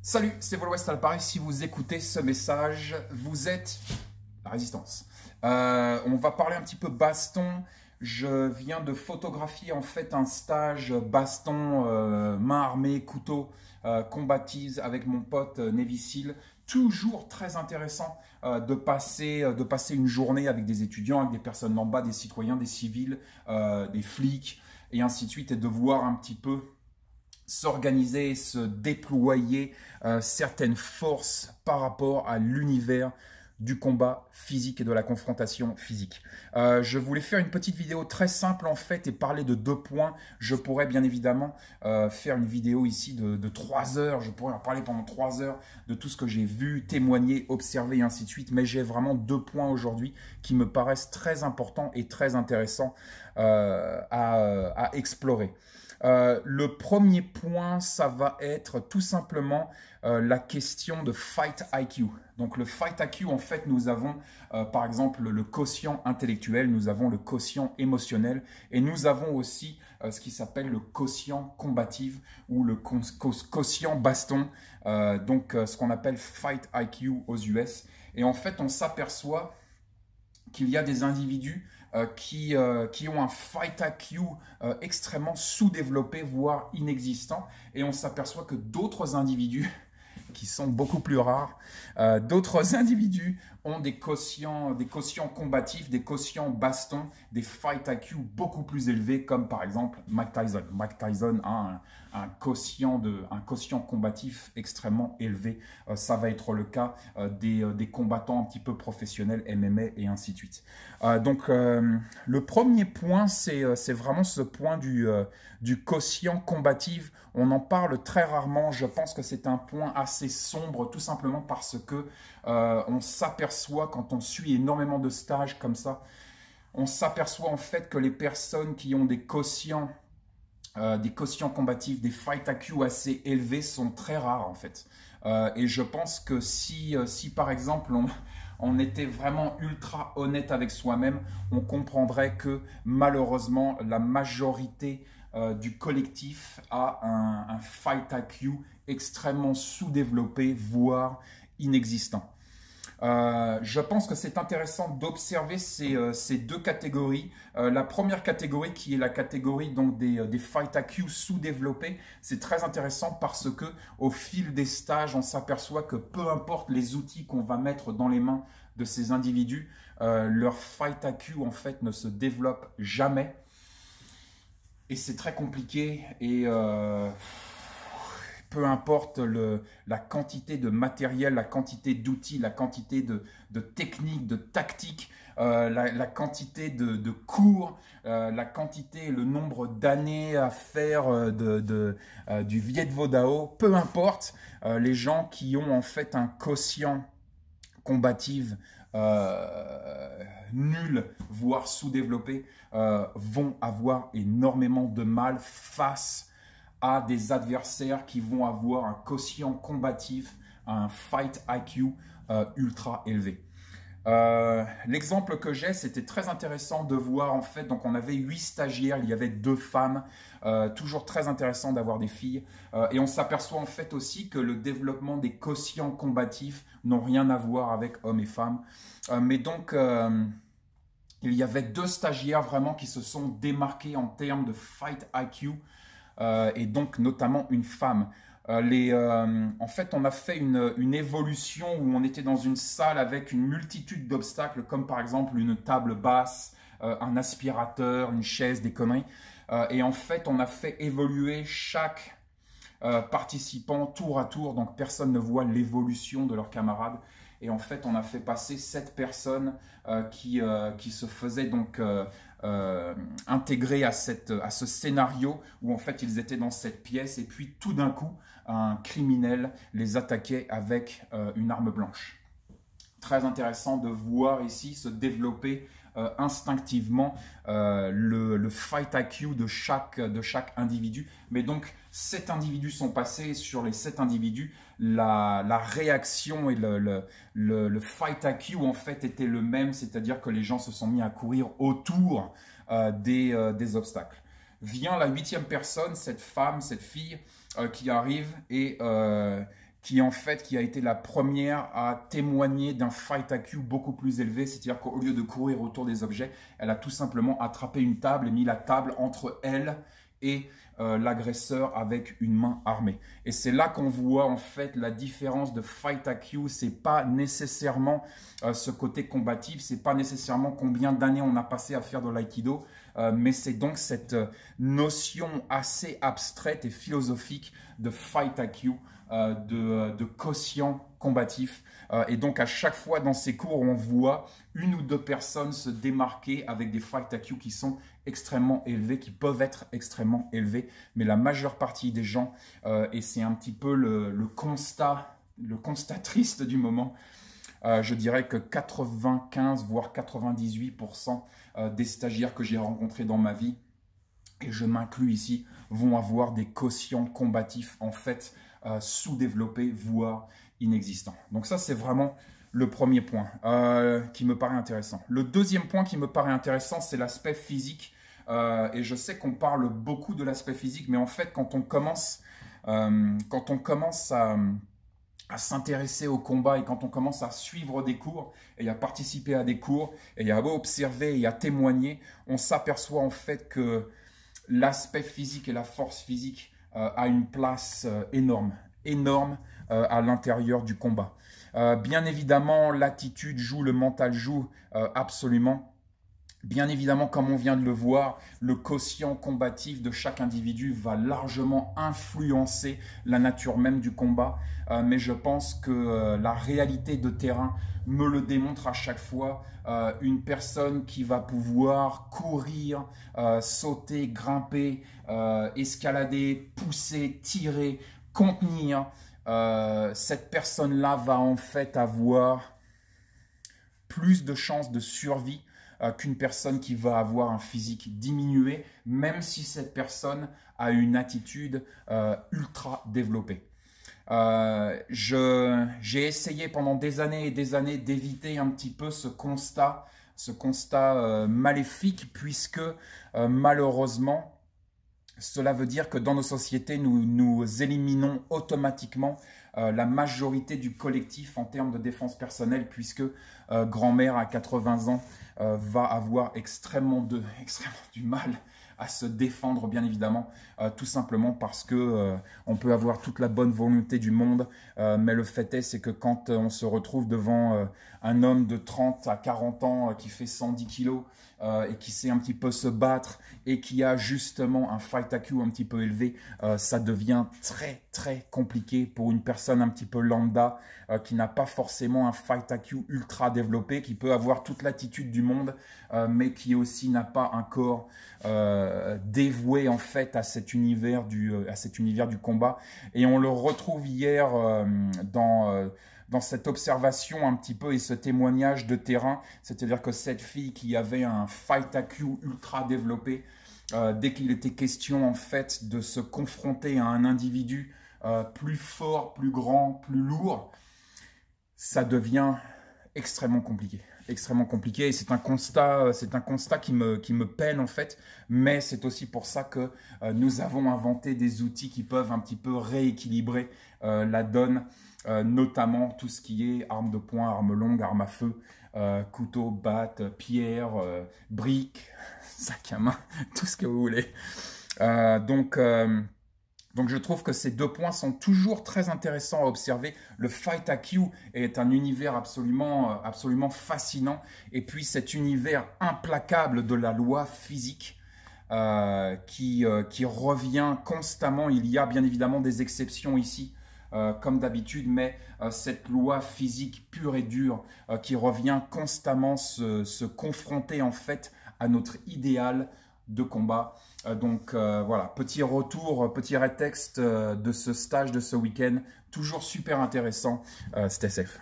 Salut, c'est Vol-Ouest à l'appareil. Si vous écoutez ce message, vous êtes la résistance. On va parler un petit peu baston. Je viens de photographier en fait un stage baston, main armée, couteau, combattise avec mon pote Navy Seal. Toujours très intéressant de passer une journée avec des étudiants, avec des personnes lambda, des citoyens, des civils, des flics et ainsi de suite, et de voir un petit peu s'organiser, se déployer certaines forces par rapport à l'univers du combat physique et de la confrontation physique. Je voulais faire une petite vidéo très simple en fait et parler de 2 points. Je pourrais bien évidemment faire une vidéo ici de 3 heures. Je pourrais en parler pendant 3 heures de tout ce que j'ai vu, témoigné, observé et ainsi de suite. Mais j'ai vraiment 2 points aujourd'hui qui me paraissent très importants et très intéressants à explorer. Le premier point, ça va être tout simplement la question de Fight IQ. Donc le Fight IQ, en fait, nous avons par exemple le quotient intellectuel, nous avons le quotient émotionnel et nous avons aussi ce qui s'appelle le quotient combatif ou le quotient baston, ce qu'on appelle Fight IQ aux US. Et en fait, on s'aperçoit qu'il y a des individus qui ont un Fight IQ extrêmement sous-développé, voire inexistant. Et on s'aperçoit que d'autres individus, qui sont beaucoup plus rares, d'autres individus ont des quotients combatifs, des quotients baston, des Fight IQ beaucoup plus élevés, comme par exemple Mike Tyson. Mike Tyson a un quotient combatif extrêmement élevé. Ça va être le cas des combattants un petit peu professionnels, MMA et ainsi de suite. Le premier point, c'est vraiment ce point du quotient combatif. On en parle très rarement. Je pense que c'est un point assez sombre, tout simplement parce que on s'aperçoit, quand on suit énormément de stages comme ça, on s'aperçoit en fait que les personnes qui ont des quotients combatifs, des Fight IQ assez élevés sont très rares en fait. Et je pense que si par exemple on était vraiment ultra honnête avec soi-même, on comprendrait que malheureusement la majorité du collectif a un Fight IQ extrêmement sous-développé, voire inexistant. Je pense que c'est intéressant d'observer ces 2 catégories. La première catégorie qui est la catégorie donc des Fight IQ sous-développés, c'est très intéressant parce que au fil des stages, on s'aperçoit que peu importe les outils qu'on va mettre dans les mains de ces individus, leur Fight IQ en fait ne se développe jamais. Et c'est très compliqué et peu importe la quantité de matériel, la quantité d'outils, la quantité de techniques, de tactiques, la quantité de cours, la quantité, le nombre d'années à faire du Viet Vo Dao, peu importe, les gens qui ont en fait un quotient combatif nul, voire sous-développé, vont avoir énormément de mal face à des adversaires qui vont avoir un quotient combatif, un Fight IQ ultra élevé. L'exemple que j'ai, c'était très intéressant de voir en fait, donc on avait 8 stagiaires, il y avait 2 femmes, toujours très intéressant d'avoir des filles, et on s'aperçoit en fait aussi que le développement des quotients combatifs n'ont rien à voir avec hommes et femmes, mais donc il y avait 2 stagiaires vraiment qui se sont démarqués en termes de Fight IQ, et donc notamment une femme. En fait, on a fait une évolution où on était dans une salle avec une multitude d'obstacles, comme par exemple une table basse, un aspirateur, une chaise, des conneries. Et en fait, on a fait évoluer chaque participant tour à tour, donc personne ne voit l'évolution de leurs camarades. Et en fait, on a fait passer 7 personnes qui se faisaient donc intégrés à ce scénario où en fait ils étaient dans cette pièce et puis tout d'un coup un criminel les attaquait avec une arme blanche. Très intéressant de voir ici se développer instinctivement le Fight IQ de chaque individu. Mais donc 7 individus sont passés, sur les 7 individus, la réaction et le Fight IQ en fait était le même, c'est-à-dire que les gens se sont mis à courir autour des obstacles. Vient la 8e personne, cette femme, cette fille qui arrive et qui a été la première à témoigner d'un fight IQ beaucoup plus élevé, c'est-à-dire qu'au lieu de courir autour des objets, elle a tout simplement attrapé une table et mis la table entre elle et l'agresseur avec une main armée. Et c'est là qu'on voit en fait la différence de fight IQ. C'est pas nécessairement ce côté combatif, c'est pas nécessairement combien d'années on a passé à faire de l'aïkido, mais c'est donc cette notion assez abstraite et philosophique de fight IQ, de quotient combatif. Et donc à chaque fois dans ces cours, on voit une ou deux personnes se démarquer avec des fight IQ qui sont extrêmement élevés, qui peuvent être extrêmement élevés, mais la majeure partie des gens, et c'est un petit peu le constat triste du moment, je dirais que 95 voire 98% des stagiaires que j'ai rencontrés dans ma vie, et je m'inclus ici, vont avoir des quotients combatifs en fait sous-développés, voire inexistants. Donc ça, c'est vraiment le premier point qui me paraît intéressant. Le deuxième point qui me paraît intéressant, c'est l'aspect physique. Et je sais qu'on parle beaucoup de l'aspect physique, mais en fait, quand on commence à s'intéresser au combat et quand on commence à suivre des cours et à participer à des cours et à observer et à témoigner, on s'aperçoit en fait que l'aspect physique et la force physique a une place énorme à l'intérieur du combat. Bien évidemment, l'attitude joue, le mental joue absolument. Bien évidemment, comme on vient de le voir, le quotient combatif de chaque individu va largement influencer la nature même du combat. Mais je pense que la réalité de terrain me le démontre à chaque fois. Une personne qui va pouvoir courir, sauter, grimper, escalader, pousser, tirer, contenir, cette personne-là va en fait avoir plus de chances de survie qu'une personne qui va avoir un physique diminué, même si cette personne a une attitude ultra développée. J'ai essayé pendant des années et des années d'éviter un petit peu ce constat maléfique, puisque malheureusement, cela veut dire que dans nos sociétés, nous éliminons automatiquement la majorité du collectif en termes de défense personnelle, puisque grand-mère à 80 ans va avoir extrêmement du mal à se défendre, bien évidemment, tout simplement parce que on peut avoir toute la bonne volonté du monde, mais le fait est, c'est que quand on se retrouve devant un homme de 30 à 40 ans qui fait 110 kilos et qui sait un petit peu se battre et qui a justement un fight IQ un petit peu élevé, ça devient très très compliqué pour une personne un petit peu lambda qui n'a pas forcément un fight IQ ultra développé, qui peut avoir toute l'attitude du monde, mais qui aussi n'a pas un corps dévoué en fait à cet univers du combat. Et on le retrouve hier dans cette observation un petit peu et ce témoignage de terrain, c'est-à-dire que cette fille qui avait un fight IQ ultra développé, dès qu'il était question en fait de se confronter à un individu plus fort, plus grand, plus lourd, ça devient extrêmement compliqué. Extrêmement compliqué, et c'est un constat qui me peine en fait, mais c'est aussi pour ça que nous avons inventé des outils qui peuvent un petit peu rééquilibrer la donne, notamment tout ce qui est armes de poing, armes longues, armes à feu, couteau, batte, pierre, briques, sac à main, tout ce que vous voulez. Donc je trouve que ces deux points sont toujours très intéressants à observer. Le Fight IQ est un univers absolument fascinant. Et puis cet univers implacable de la loi physique qui revient constamment. Il y a bien évidemment des exceptions ici, comme d'habitude, mais cette loi physique pure et dure qui revient constamment se confronter en fait à notre idéal de combat. Voilà, petit retour, petit rétexte de ce stage de ce week-end, toujours super intéressant. Stay safe.